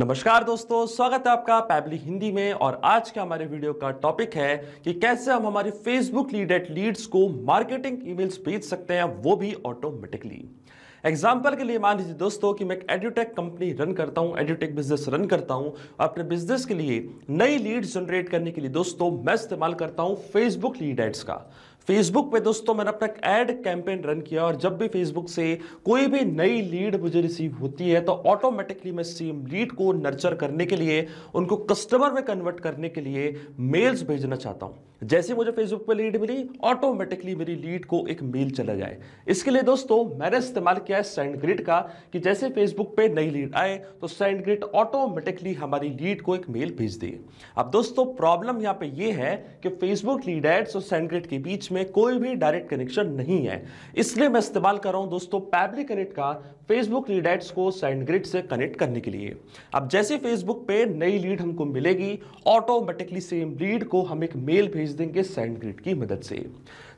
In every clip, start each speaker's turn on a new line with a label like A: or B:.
A: नमस्कार दोस्तों, स्वागत है आपका पैबली हिंदी में। और आज के हमारे वीडियो का टॉपिक है कि कैसे हम हमारी फेसबुक लीड्स को मार्केटिंग ईमेल्स भेज सकते हैं, वो भी ऑटोमेटिकली। एग्जाम्पल के लिए मान लीजिए दोस्तों कि मैं एक एड्यूटेक कंपनी रन करता हूं, एड्यूटेक बिजनेस रन करता हूं। अपने बिजनेस के लिए नई लीड्स जनरेट करने के लिए दोस्तों मैं इस्तेमाल करता हूं फेसबुक लीड एड्स का। फेसबुक पे दोस्तों मैंने अपना एक एड कैंपेन रन किया और जब भी फेसबुक से कोई भी नई लीड मुझे रिसीव होती है तो ऑटोमेटिकली मैं सेम लीड को नर्चर करने के लिए, उनको कस्टमर में कन्वर्ट करने के लिए मेल्स भेजना चाहता हूं। जैसे मुझे फेसबुक पे लीड मिली, ऑटोमेटिकली मेरी लीड को एक मेल चला जाए। इसके लिए दोस्तों मैंने इस्तेमाल किया है सेंडग्रिड का कि जैसे फेसबुक पे नई लीड आए तो सेंडग्रिड ऑटोमेटिकली हमारी लीड को एक मेल भेज दे। अब दोस्तों प्रॉब्लम यहां पे ये है कि फेसबुक लीड एड्स और सेंडग्रिड के बीच में कोई भी डायरेक्ट कनेक्शन नहीं है, इसलिए मैं इस्तेमाल कर रहा हूं दोस्तों पैबली कनेक्ट का फेसबुक लीड एड्स को सेंडग्रिड से कनेक्ट करने के लिए। अब जैसे फेसबुक पे नई लीड हमको मिलेगी, ऑटोमेटिकली सेम लीड को हम एक मेल भेज देंगे सेंडग्रिड की मदद से।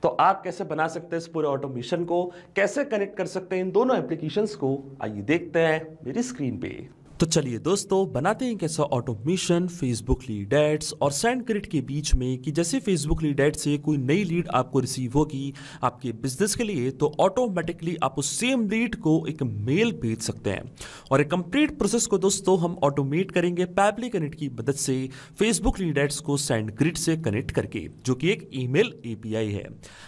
A: तो आप कैसे बना सकते हैं इस पूरे ऑटोमेशन को, कैसे कनेक्ट कर सकते हैं इन दोनों एप्लीकेशंस को, आइए देखते हैं मेरी स्क्रीन पे। तो चलिए दोस्तों बनाते हैं कैसा ऑटोमेशन फेसबुक लीड एड्स और सेंडग्रिड के बीच में कि जैसे फेसबुक लीड एड्स से कोई नई लीड आपको रिसीव होगी आपके बिजनेस के लिए तो ऑटोमेटिकली आप उस सेम लीड को एक मेल भेज सकते हैं। और एक कंप्लीट प्रोसेस को दोस्तों हम ऑटोमेट करेंगे पैबली कनेक्ट की मदद से फेसबुक लीड एड्स को सेंडग्रिड से कनेक्ट करके, जो कि एक ईमेल एपीआई है।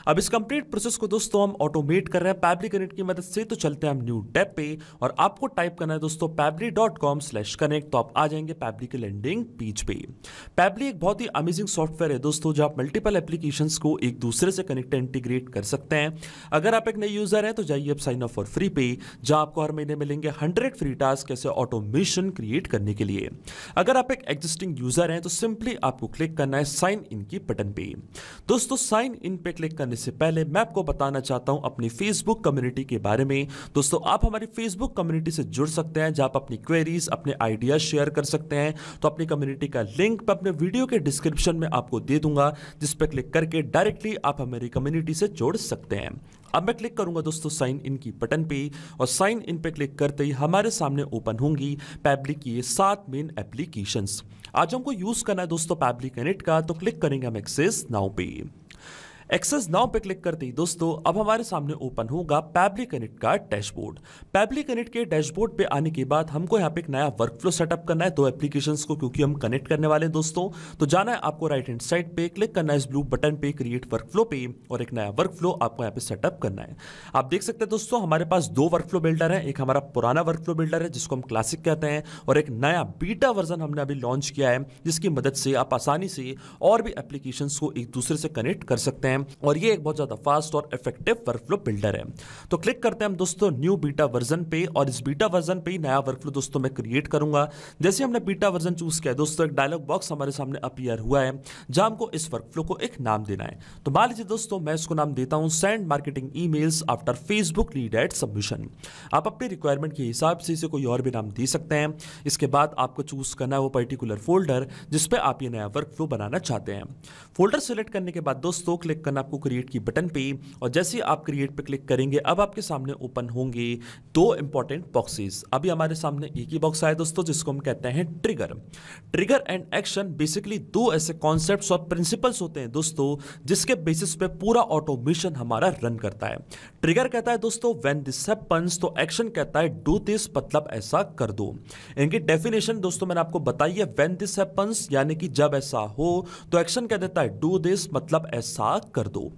A: अब इस कंप्लीट प्रोसेस को दोस्तों हम ऑटोमेट कर रहे हैं पैबली कनेक्ट की मदद से। तो चलते हैं हम न्यू टैब पे और आपको टाइप करना है दोस्तों pably.com/connect। तो आप आ जाएंगे पैबली के लैंडिंग पेज पे। पैबली एक बहुत ही अमेजिंग सॉफ्टवेयर है दोस्तों, जो आप मल्टीपल एप्लीकेशंस को एक दूसरे से कनेक्ट इंटीग्रेट कर सकते हैं। अगर आप एक नए यूजर हैं तो जाइए अब साइन अप फॉर फ्री पे, जहां आपको हर महीने मिलेंगे 100 फ्री टास्क कैसे ऑटोमेशन क्रिएट करने के लिए। अगर आप एक एग्जिस्टिंग यूजर हैं तो सिंपली आपको क्लिक करना है साइन इन की बटन पे। दोस्तों साइन इन पे क्लिक करने से पहले मैं आपको बताना चाहता हूं अपनी फेसबुक कम्युनिटी के बारे में। दोस्तों आप हमारी फेसबुक कम्युनिटी से जुड़ सकते हैं, जहां आप अपनी क्वेरीज, अपने आइडियाज शेयर कर सकते हैं। तो अपनी कम्युनिटी का लिंक मैं अपने वीडियो के डिस्क्रिप्शन में आपको दे दूंगा, जिस पर क्लिक करके डायरेक्टली आप हमारी कम्युनिटी से जुड़ सकते हैं। अब मैं क्लिक करूंगा दोस्तों साइन इन की बटन पे और साइन इन पे क्लिक करते ही हमारे सामने ओपन होंगी पैबली की ये 7 मेन एप्लीकेशंस। आज हमको यूज करना है दोस्तों पैबली कनेक्ट का, तो क्लिक करेंगे हम एक्सेस नाउ पे। एक्सेस नाउ पे क्लिक करते ही दोस्तों अब हमारे सामने ओपन होगा पैबली कनेक्ट का डैशबोर्ड। पैबली कनेक्ट के डैशबोर्ड पे आने के बाद हमको यहाँ पे एक नया वर्कफ्लो सेटअप करना है दो एप्लीकेशंस को, क्योंकि हम कनेक्ट करने वाले हैं दोस्तों। तो जाना है आपको राइट हैंड साइड पे, क्लिक करना है इस ब्लू बटन पे क्रिएट वर्कफ्लो पे और एक नया वर्कफ्लो आपको यहाँ पे सेटअप करना है। आप देख सकते हैं दोस्तों हमारे पास 2 वर्कफ्लो बिल्डर है, एक हमारा पुराना वर्कफ्लो बिल्डर है जिसको हम क्लासिक कहते हैं, और एक नया बीटा वर्जन हमने अभी लॉन्च किया है, जिसकी मदद से आप आसानी से और भी एप्लीकेशंस को एक दूसरे से कनेक्ट कर सकते हैं। और ये एक बहुत ज्यादा फास्ट और इफेक्टिव वर्कफ्लो बिल्डर है। तो क्लिक करते हैं हम दोस्तों न्यू बीटा वर्जन पे और इस बीटा वर्जन पे ही नया वर्कफ्लो दोस्तों मैं क्रिएट करूंगा। जैसे हमने बीटा वर्जन चूज किया दोस्तों, एक डायलॉग बॉक्स हमारे सामने अपीयर हुआ है जहां हमको इस वर्कफ्लो को एक नाम देना है। तो मान लीजिए दोस्तों मैं इसको नाम देता हूं send marketing emails after Facebook lead add submission. आप अपनी रिक्वायरमेंट के हिसाब से इसे कोई और भी नाम दे सकते हैं। इसके बाद आपको चूज करना है वो पर्टिकुलर फोल्डर जिसपे आप ये नया वर्कफ्लो बनाना चाहते हैं। फोल्डर सेलेक्ट करने के बाद दोस्तों क्लिक करना आपको क्रिएट की बटन पे और जैसे आप क्रिएट पे क्लिक करेंगे अब आपके सामने ओपन होंगे 2 इंपॉर्टेंट बॉक्सेस। अभी हमारे सामने एक ही बॉक्स आया दोस्तों जिसको हम कहते हैं trigger. Trigger and action basically 2 ऐसे कॉन्सेप्ट्स और प्रिंसिपल्स होते हैं दोस्तों जिसके बेसिस पे पूरा ऑटोमेशन हमारा रन करता है। ट्रिगर कहता है दोस्तों व्हेन दिस हैपेंस, तो एक्शन कहता है डू दिस, मतलब ऐसा कर दो। इनकी डेफिनेशन दोस्तों मैंने आपको बताई है, व्हेन दिस हैपेंस यानी कि जब ऐसा हो, तो एक्शन कह देता है डू दिस, मतलब ऐसा कर दो।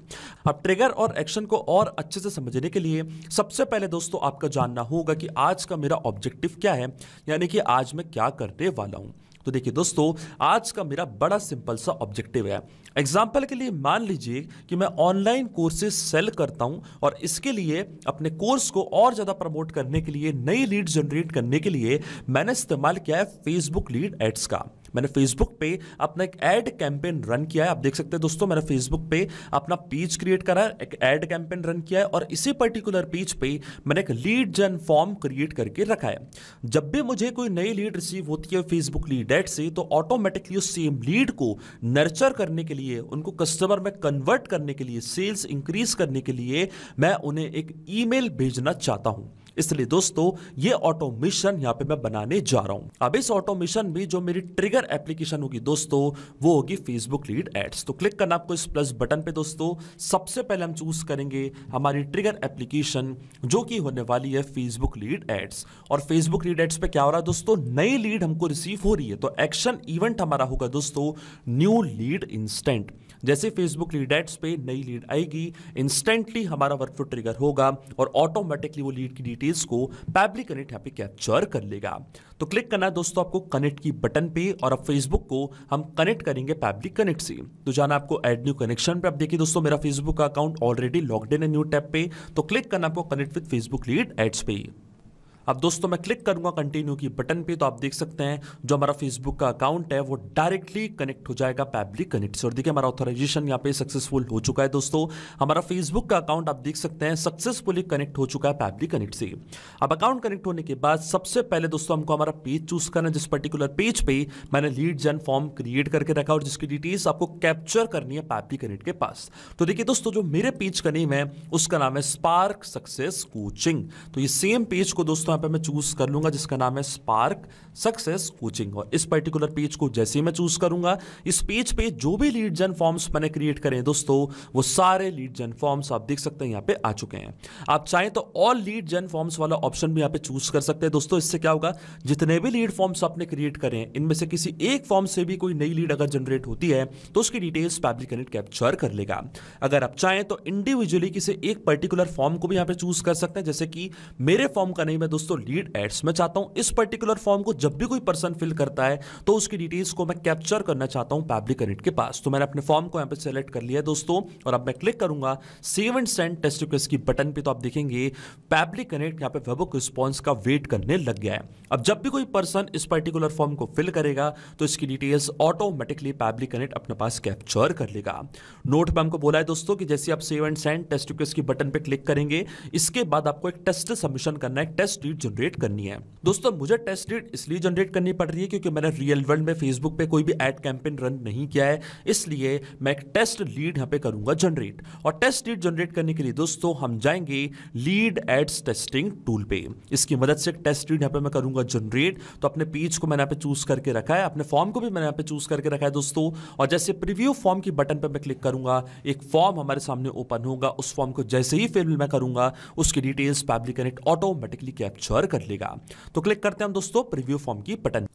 A: अब ट्रिगर और एक्शन को और अच्छे से समझने के लिए सबसे पहले दोस्तों आपका जानना होगा कि आज का मेरा ऑब्जेक्टिव क्या है, यानी कि आज मैं क्या करने वाला हूं। तो देखिए दोस्तों आज का मेरा बड़ा सिंपल सा ऑब्जेक्टिव है। एग्जाम्पल के लिए मान लीजिए कि मैं ऑनलाइन कोर्सेज सेल करता हूं और इसके लिए अपने कोर्स को और ज्यादा प्रमोट करने के लिए, नई लीड जनरेट करने के लिए मैंने इस्तेमाल किया है फेसबुक लीड एड्स का। मैंने फेसबुक पे अपना एक एड कैंपेन रन किया है। आप देख सकते हैं दोस्तों मैंने फेसबुक पे अपना पेज क्रिएट करा है, एक एड कैंपेन रन किया है और इसी पर्टिकुलर पेज पे मैंने एक लीड जन फॉर्म क्रिएट करके रखा है। जब भी मुझे कोई नई लीड रिसीव होती है फेसबुक लीड एड से, तो ऑटोमेटिकली उस सेम लीड को नर्चर करने के लिए, उनको कस्टमर में कन्वर्ट करने के लिए, सेल्स इंक्रीज करने के लिए मैं उन्हें एक ईमेल भेजना चाहता हूं। इसलिए दोस्तों ये ऑटोमेशन यहां पे मैं बनाने जा रहा हूं। अब इस ऑटोमेशन में जो मेरी ट्रिगर एप्लीकेशन होगी दोस्तों वो होगी फेसबुक लीड एड्स। तो क्लिक करना आपको इस प्लस बटन पे दोस्तों। सबसे पहले हम चूज करेंगे हमारी ट्रिगर एप्लीकेशन जो कि होने वाली है फेसबुक लीड एड्स। और फेसबुक लीड एड्स पे क्या हो रहा है दोस्तों, नई लीड हमको रिसीव हो रही है, तो एक्शन इवेंट हमारा होगा दोस्तों न्यू लीड इंस्टेंट। जैसे फेसबुक लीड एड्स पे नई लीड आएगी, इंस्टेंटली हमारा वर्कफ्लो ट्रिगर होगा और ऑटोमेटिकली वो लीड की डिटेल्स को पैबली कनेक्ट यहाँ पे कैप्चर कर लेगा। तो क्लिक करना है दोस्तों आपको कनेक्ट की बटन पे और अब फेसबुक को हम कनेक्ट करेंगे पैबली कनेक्ट से। तो जाना आपको ऐड न्यू कनेक्शन पे। अब देखिए दोस्तों मेरा फेसबुक का अकाउंट ऑलरेडी लॉग्ड इन है न्यू टैब पे, तो क्लिक करना आपको connect with Facebook lead ads पे। अब दोस्तों मैं क्लिक करूंगा कंटिन्यू की बटन पे, तो आप देख सकते हैं जो हमारा फेसबुक का अकाउंट है वो डायरेक्टली कनेक्ट हो जाएगा पैबली कनेक्ट से। और देखिए हमारा ऑथराइजेशन यहाँ पे सक्सेसफुल हो चुका है दोस्तों। हमारा फेसबुक का अकाउंट आप देख सकते हैं सक्सेसफुली कनेक्ट हो चुका है पैबली कनेक्ट से। अब अकाउंट कनेक्ट होने के बाद सबसे पहले दोस्तों हमको हमारा पेज चूज करना है, जिस पर्टिकुलर पेज पे मैंने लीड जन फॉर्म क्रिएट करके रखा और जिसकी डिटेल्स आपको कैप्चर करनी है पैबली कनेक्ट के पास। तो देखिए दोस्तों जो मेरे पेज का नेम है उसका नाम है स्पार्क सक्सेस कोचिंग। तो ये सेम पेज को दोस्तों यहाँ पे मैं चूज कर लूंगा जिसका नाम है स्पार्क सक्सेस कोचिंग। और इस पर्टिकुलर पेज को जैसे ही मैं चूज करूंगा, इस पेज पे जो भी लीड जन फॉर्म्स मैंने क्रिएट करे दोस्तों वो सारे लीड जन फॉर्म्स आप देख सकते हैं यहाँ पे आ चुके हैं। आप चाहें तो ऑल लीड जन फॉर्म्स वाला ऑप्शन भी यहाँ पे चूज कर सकते हैं दोस्तों। इससे क्या होगा, जितने भी लीड फॉर्म्स आपने क्रिएट करे हैं इनमें से किसी एक फॉर्म से भी कोई नई लीड अगर जनरेट होती है तो उसकी डिटेल्स पैबली कनेक्ट कैप्चर कर लेगा। अगर आप चाहें तो इंडिविजुअली किसी एक पर्टिकुलर फॉर्म को भी यहाँ पे चूज कर सकते हैं, जैसे कि मेरे फॉर्म का नेम है दोस्तों लीड एड्स। मैं चाहता हूं इस पर्टिकुलर फॉर्म को जब भी कोई पर्सन फिल करता है तो उसकी डिटेल्स को मैं कैप्चर करना चाहता हूं पैबली कनेक्ट के पास। तो मैंने अपने फॉर्म को यहां पे सेलेक्ट कर लिया है दोस्तों और अब मैं क्लिक करूंगा save and send test request की बटन पे, तो आप देखेंगे पैबली कनेक्ट यहां पे वेबहोok रिस्पांस का वेट करने लग गया है। अब जब भी कोई पर्सन इस पर्टिकुलर फॉर्म को फिल करेगा तो इसकी डिटेल्स ऑटोमेटिकली पैबली कनेक्ट अपने पास कैप्चर कर लेगा। नोट पे हमको बोला है दोस्तों कि जैसे आप save and send test request की बटन पे क्लिक करेंगे इसके बाद आपको एक टेस्ट सबमिशन करना है, टेस्ट लीड जनरेट करनी है। दोस्तों मुझे टेस्ट लीड इसलिए जनरेट करनी पड़ रही है क्योंकि मैंने रियल वर्ल्ड में फेसबुक पे कोई भी एड कैंपेन रन नहीं किया है, इसलिए मैं एक टेस्ट लीड यहां पे करूंगा जनरेट। और टेस्ट लीड जनरेट करने के लिए दोस्तों हम जाएंगे लीड एड्स टेस्टिंग टूल पे। इसकी मदद से एक टेस्ट लीड यहां पे मैं करूंगा जनरेट। तो अपने पेज को मैंने यहां पे चूज करके रखा है, अपने फॉर्म को भी मैंने यहां पे चूज करके रखा है दोस्तों। और जैसे प्रीव्यू फॉर्म की बटन पे मैं क्लिक करूंगा एक फॉर्म हमारे सामने ओपन होगा, उस फॉर्म को जैसे ही फिल मैं करूंगा उसकी details Pabbly connect automatically capture कर लेगा। तो क्लिक करते हैं हम दोस्तों प्रीव्यू फॉर्म की बटन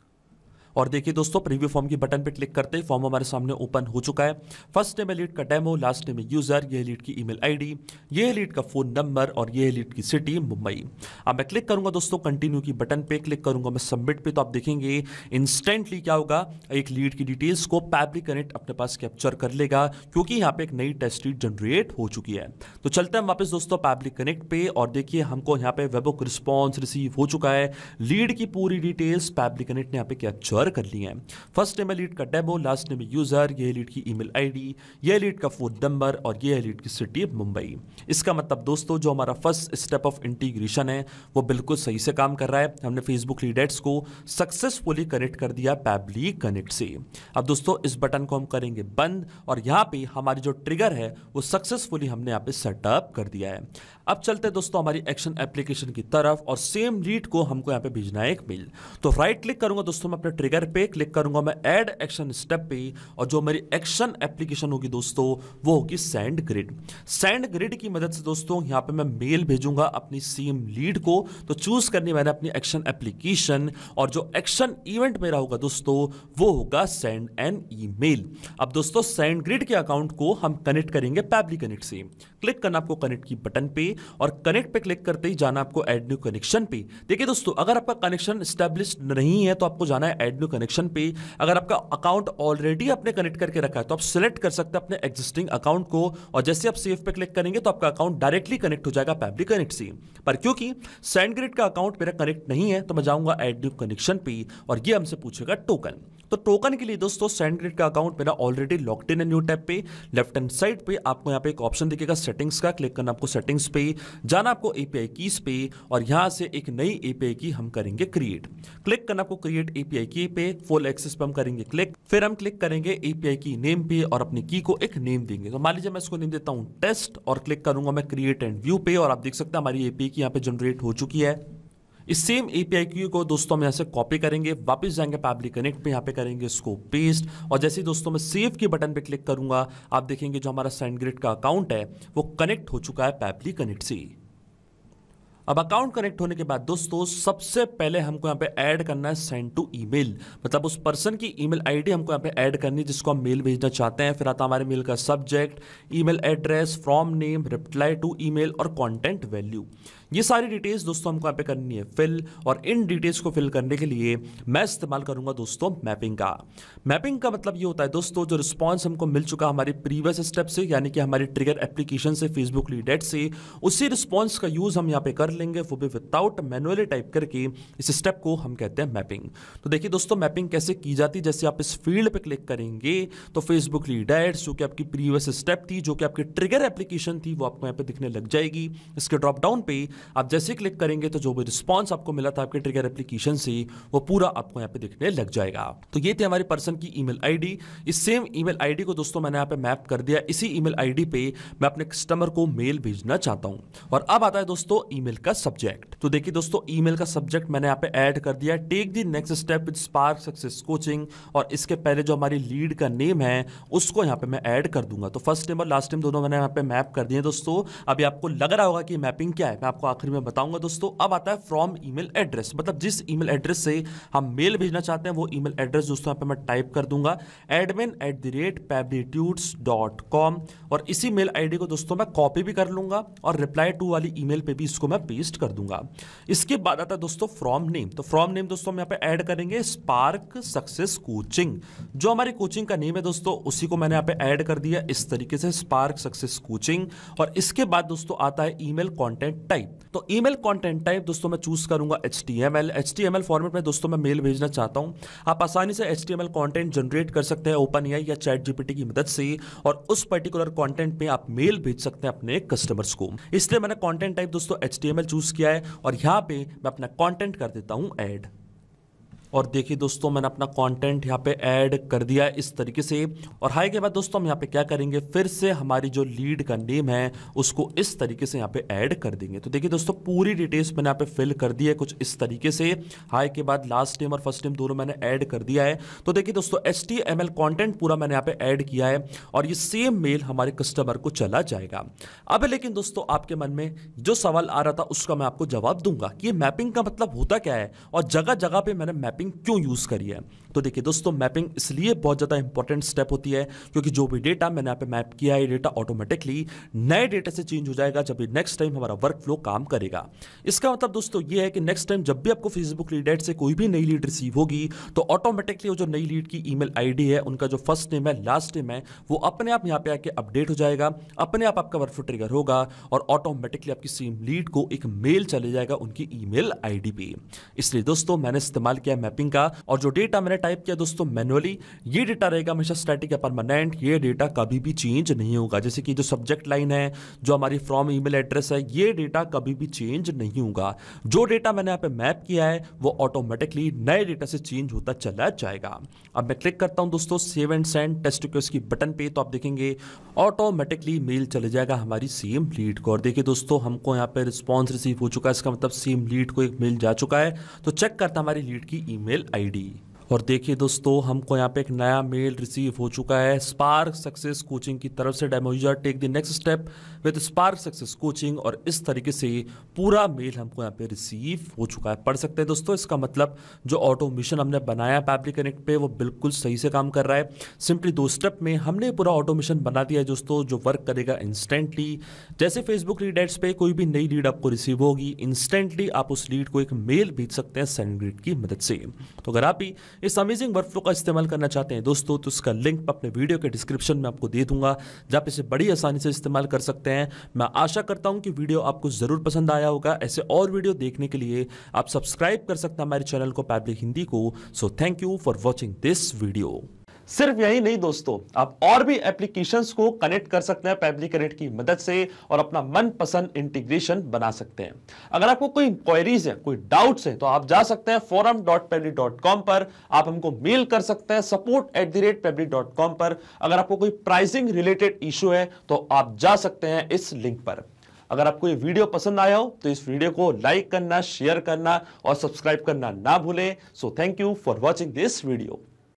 A: और देखिए दोस्तों प्रीव्यू फॉर्म की बटन पे क्लिक करते ही फॉर्म हमारे सामने ओपन हो चुका है। फर्स्ट नेम है लीड का डेमो, लास्ट नेम है यूजर, ये लीड की ईमेल आईडी, ये लीड का फोन नंबर और ये लीड की सिटी मुंबई। अब मैं क्लिक करूंगा दोस्तों कंटिन्यू की बटन पे, क्लिक करूंगा मैं सबमिट पे, तो आप देखेंगे इंस्टेंटली क्या होगा, एक लीड की डिटेल्स को पैबली कनेक्ट अपने पास कैप्चर कर लेगा क्योंकि यहाँ पे एक नई टेस्ट लीड जनरेट हो चुकी है। तो चलते हैं वापस दोस्तों पैबली कनेक्ट पे और देखिए हमको यहाँ पे वेबहोok रिस्पॉन्स रिसीव हो चुका है। लीड की पूरी डिटेल्स पैबली कनेक्ट ने यहाँ पे कैप्चर कर ली है। फर्स्ट नेम है लीड का डेमो, लास्ट नेम है यूजर, ये लीड की ईमेल आईडी, ये लीड का फोन नंबर और ये लीड की सिटी मुंबई। इसका मतलब दोस्तों जो हमारा फर्स्ट स्टेप ऑफ इंटीग्रेशन है वो बिल्कुल सही से काम कर रहा है। हमने फेसबुक लीड एड्स को सक्सेसफुली कनेक्ट कर दिया पैबली कनेक्ट से। अब दोस्तों इस बटन को हम करेंगे बंद और यहाँ पे हमारी जो ट्रिगर है वो सक्सेसफुली हमने यहाँ पे सेटअप कर दिया है। अब चलते हैं दोस्तों हमारी एक्शन एप्लीकेशन की तरफ और सेम लीड को हमको यहाँ पे भेजना है एक मेल। तो राइट क्लिक करूंगा दोस्तों मैं अपने ट्रिगर पे, क्लिक करूंगा मैं ऐड एक्शन स्टेप पे और जो मेरी एक्शन एप्लीकेशन होगी दोस्तों वो होगी सेंड ग्रिड। सेंड ग्रिड की मदद से दोस्तों यहाँ पे मैं मेल भेजूंगा अपनी सेम लीड को। तो चूज करनी मैंने अपनी एक्शन एप्लीकेशन और जो एक्शन इवेंट मेरा होगा दोस्तों वो होगा सेंड एन ईमेल। अब दोस्तों सेंड ग्रिड के अकाउंट को हम कनेक्ट करेंगे पैबली कनेक्ट से। क्लिक करना आपको कनेक्ट की बटन पे और कनेक्ट पे क्लिक करते ही जाना आपको ऐड न्यू कनेक्शन पे। देखिए दोस्तों अगर आपका कनेक्शन एस्टैब्लिश्ड नहीं है तो आपको जाना है ऐड न्यू कनेक्शन पे। अगर आपका अकाउंट ऑलरेडी आपने कनेक्ट करके रखा है तो आप सिलेक्ट कर सकते हैं अपने एग्जिस्टिंग अकाउंट को और जैसे आप सेव पे क्लिक करेंगे तो आपका अकाउंट डायरेक्टली कनेक्ट हो जाएगा पैबली कनेक्ट से। पर क्योंकि सेंड ग्रिड का अकाउंट मेरा कनेक्ट नहीं है तो मैं जाऊंगा ऐड न्यू कनेक्शन पे और ये हमसे पूछेगा टोकन। तो टोकन के लिए दोस्तों सेंड ग्रिड का अकाउंट मेरा ऑलरेडी लॉक्ड इन है न्यू टैब पे। लेफ्ट हैंड साइड पे आपको यहाँ पे एक ऑप्शन दिखेगा सेटिंग्स का, क्लिक करना आपको सेटिंग्स पे, जाना आपको एपीआई कीज पे और यहां से एक नई एपीआई की हम करेंगे क्रिएट। क्लिक करना आपको क्रिएट एपीआई की पे फुल एक्सेस पे हम करेंगे क्लिक, फिर हम क्लिक करेंगे एपीआई की नेम पे और अपनी की को एक नेम देंगे। तो मान लीजिए मैं इसको नेम देता हूं टेस्ट और क्लिक करूंगा मैं क्रिएट एंड व्यू पे और आप देख सकते हैं हमारी एपीआई की यहाँ पे जनरेट हो चुकी है। इस सेम एपीआई की को दोस्तों हम यहाँ से कॉपी करेंगे, वापस जाएंगे पैबली कनेक्ट पे, यहाँ पे करेंगे इसको पेस्ट और जैसे ही दोस्तों मैं सेव के बटन पे क्लिक करूंगा आप देखेंगे जो हमारा SendGrid का अकाउंट है वो कनेक्ट हो चुका है पैबली कनेक्ट से। अब अकाउंट कनेक्ट होने के बाद दोस्तों सबसे पहले हमको यहाँ पे ऐड करना है सेंड टू ईमेल, मतलब उस पर्सन की ईमेल आईडी हमको यहाँ पे ऐड करनी है जिसको हम मेल भेजना चाहते हैं। फिर आता हमारे मेल का subject, email address, from name, reply to email और कंटेंट वैल्यू। ये सारी डिटेल्स दोस्तों हमको यहाँ पे करनी है फिल, और इन डिटेल्स को फिल करने के लिए मैं इस्तेमाल करूंगा दोस्तों मैपिंग का। मैपिंग का मतलब ये होता है दोस्तों जो रिस्पॉन्स हमको मिल चुका हमारी प्रीवियस स्टेप से, यानी कि हमारी ट्रिगर एप्लीकेशन से, फेसबुक लीड एड से, उसी रिस्पॉन्स का यूज हम यहाँ पे कर लेंगे, वो भी विदाउट मैनुअली टाइप करके। इस स्टेप को हम कहते हैं मैपिंग। तो देखिए दोस्तों मैपिंग कैसे की जाती है, जैसे आप इस फील्ड पे क्लिक करेंगे तो फेसबुक लीड एड्स जो कि आपकी प्रीवियस स्टेप थी, जो कि आपकी ट्रिगर एप्लीकेशन थी, वो आपको यहाँ पे दिखने लग जाएगी। इसके ड्रॉप डाउन पे आप जैसे क्लिक करेंगे तो जो भी रिस्पॉन्स आपको मिला था आपके ट्रिगर एप्लीकेशन से वो पूरा आपको यहाँ पे दिखने लग जाएगा। तो ये थी हमारी पर्सन की ईमेल आईडी। इस सेम ईमेल आईडी को दोस्तों मैंने यहाँ पे मैप कर दिया। इसी ईमेल आईडी पे मैं अपने कस्टमर को मेल भेजना चाहता हूं। और अब आता है दोस्तों ईमेल का सब्जेक्ट। तो देखिए दोस्तों ईमेल का सब्जेक्ट मैंने यहाँ पे ऐड कर दिया, take the next step with spark success coaching, और इसके पहले जो हमारी लीड का नेम है उसको यहाँ पे मैं ऐड कर दूंगा। तो फर्स्ट नेम और लास्ट नेम दोनों मैंने यहाँ पे मैप कर दिए दोस्तों। अभी आपको लग रहा होगा कि मैपिंग क्या है, मैं आपको आखिर में बताऊंगा दोस्तों। अब आता है फ्रॉम ईमेल एड्रेस, मतलब जिस ईमेल एड्रेस से हम मेल भेजना चाहते हैं वो ईमेल एड्रेस दोस्तों यहाँ पे मैं टाइप कर दूंगा admin@pablitudes.com, और इसी मेल आईडी को दोस्तों मैं कॉपी भी कर लूंगा और रिप्लाई टू वाली ईमेल पे भी इसको मैं पेस्ट कर दूंगा। इसके बाद आता है दोस्तों फ्रॉम नेम। तो फ्रॉम नेम दोस्तों हम यहाँ पे ऐड करेंगे स्पार्क सक्सेस कोचिंग, जो हमारी कोचिंग का नेम है दोस्तों उसी को मैंने यहाँ पे ऐड कर दिया इस तरीके से, स्पार्क सक्सेस कोचिंग। और इसके बाद दोस्तों आता है ईमेल कंटेंट टाइप। तो ईमेल कंटेंट टाइप दोस्तों मैं चूज करूंगा HTML फॉर्मेट में दोस्तों मैं मेल भेजना चाहता हूं। आप आसानी से HTML कंटेंट जनरेट कर सकते हैं OpenAI या ChatGPT की मदद से, और उस पर्टिकुलर कंटेंट में आप मेल भेज सकते हैं अपने कस्टमर्स को। इसलिए मैंने कंटेंट टाइप दोस्तों HTML चूज किया है और यहां पे मैं अपना कंटेंट कर देता हूं ऐड। और देखिए दोस्तों मैंने अपना कंटेंट यहाँ पे ऐड कर दिया है इस तरीके से। और हाई के बाद दोस्तों हम यहाँ पे क्या करेंगे, फिर से हमारी जो लीड का नेम है उसको इस तरीके से यहाँ पे ऐड कर देंगे। तो देखिए दोस्तों पूरी डिटेल्स मैंने यहाँ पे फिल कर दी है कुछ इस तरीके से। हाई के बाद लास्ट नेम और फर्स्ट नेम दोनों मैंने ऐड कर दिया है। तो देखिए दोस्तों HTML कंटेंट पूरा मैंने यहाँ पे ऐड किया है और ये सेम मेल हमारे कस्टमर को चला जाएगा। अब लेकिन दोस्तों आपके मन में जो सवाल आ रहा था उसका मैं आपको जवाब दूंगा कि ये मैपिंग का मतलब होता क्या है और जगह जगह पे मैंने मैपिंग क्यों यूज करी है। तो देखिए दोस्तों मैपिंग इसलिए बहुत ज्यादा इंपॉर्टेंट स्टेप होती है क्योंकि जो भी डेटा मैंने यहाँ पे मैप किया है डेटा ऑटोमेटिकली नए डेटा से चेंज हो जाएगा जब भी नेक्स्ट टाइम हमारा वर्क फ्लो काम करेगा। इसका मतलब दोस्तों ये है कि नेक्स्ट टाइम जब भी आपको फेसबुक लीड एड से कोई भी नई लीड रिसीव होगी तो ऑटोमेटिकली वो जो नई लीड की ईमेल आईडी है, उनका जो फर्स्ट नेम है, लास्ट नेम है, वो अपने आप यहाँ पे आके अपडेट हो जाएगा, अपने आप आपका वर्क फ्लो ट्रिगर होगा और ऑटोमेटिकली आपकी सेम लीड को एक मेल चले जाएगा उनकी ईमेल आईडी पे। इसलिए दोस्तों मैंने इस्तेमाल किया मैपिंग का, और जो डेटा मैंने टाइप किया दोस्तों मैनुअली, ये डेटा रहेगा हमेशा स्टैटिक या परमानेंट, ये डेटा कभी भी चेंज नहीं होगा। जैसे कि जो सब्जेक्ट लाइन है, जो हमारी फ्रॉम ईमेल एड्रेस है, ये डेटा कभी भी चेंज नहीं होगा। जो डेटा मैंने यहाँ पे मैप किया है वो ऑटोमेटिकली नए डेटा से चेंज होता चला जाएगा। अब मैं क्लिक करता हूं दोस्तों save and send test request की बटन पे, तो आप देखेंगे ऑटोमेटिकली मेल चले जाएगा हमारी सेम लीड को। और देखिए दोस्तों हमको यहाँ पे रिस्पॉन्स रिसीव हो चुका है, इसका मतलब सेम लीड को एक मेल जा चुका है। तो चेक करता हमारी लीड की ईमेल आईडी। और देखिए दोस्तों हमको यहाँ पे एक नया मेल रिसीव हो चुका है स्पार्क सक्सेस कोचिंग की तरफ से, demo user take the next step with spark success coaching, और इस तरीके से पूरा मेल हमको यहाँ पे रिसीव हो चुका है। पढ़ सकते हैं दोस्तों, इसका मतलब जो ऑटोमेशन हमने बनाया पैबली कनेक्ट पे वो बिल्कुल सही से काम कर रहा है। सिंपली 2 स्टेप में हमने पूरा ऑटोमेशन बना दिया है दोस्तों, जो वर्क करेगा इंस्टेंटली। जैसे फेसबुक लीड एड्स पे कोई भी नई लीड आपको रिसीव होगी, इंस्टेंटली आप उस लीड को एक मेल भेज सकते हैं SendGrid की मदद से। तो अगर आप भी इस अमेजिंग वर्कफ्लो का इस्तेमाल करना चाहते हैं दोस्तों, तो उसका लिंक अपने वीडियो के डिस्क्रिप्शन में आपको दे दूंगा, जहां पे इसे बड़ी आसानी से इस्तेमाल कर सकते हैं। मैं आशा करता हूं कि वीडियो आपको जरूर पसंद आया होगा। ऐसे और वीडियो देखने के लिए आप सब्सक्राइब कर सकते हैं हमारे चैनल को पैबली हिंदी को। So thank you for watching this video. सिर्फ यही नहीं दोस्तों, आप और भी एप्लीकेशंस को कनेक्ट कर सकते हैं पेबली कनेक्ट की मदद से और अपना मनपसंद इंटीग्रेशन बना सकते हैं। अगर आपको कोई क्वेरीज है, कोई डाउट्स है, तो आप जा सकते हैं forum.pebble.com पर, आप हमको मेल कर सकते हैं support@pebble.com पर। अगर आपको कोई प्राइसिंग रिलेटेड इशू है तो आप जा सकते हैं इस लिंक पर। अगर आपको ये वीडियो पसंद आया हो तो इस वीडियो को लाइक करना, शेयर करना और सब्सक्राइब करना ना भूलें। So thank you for watching this video.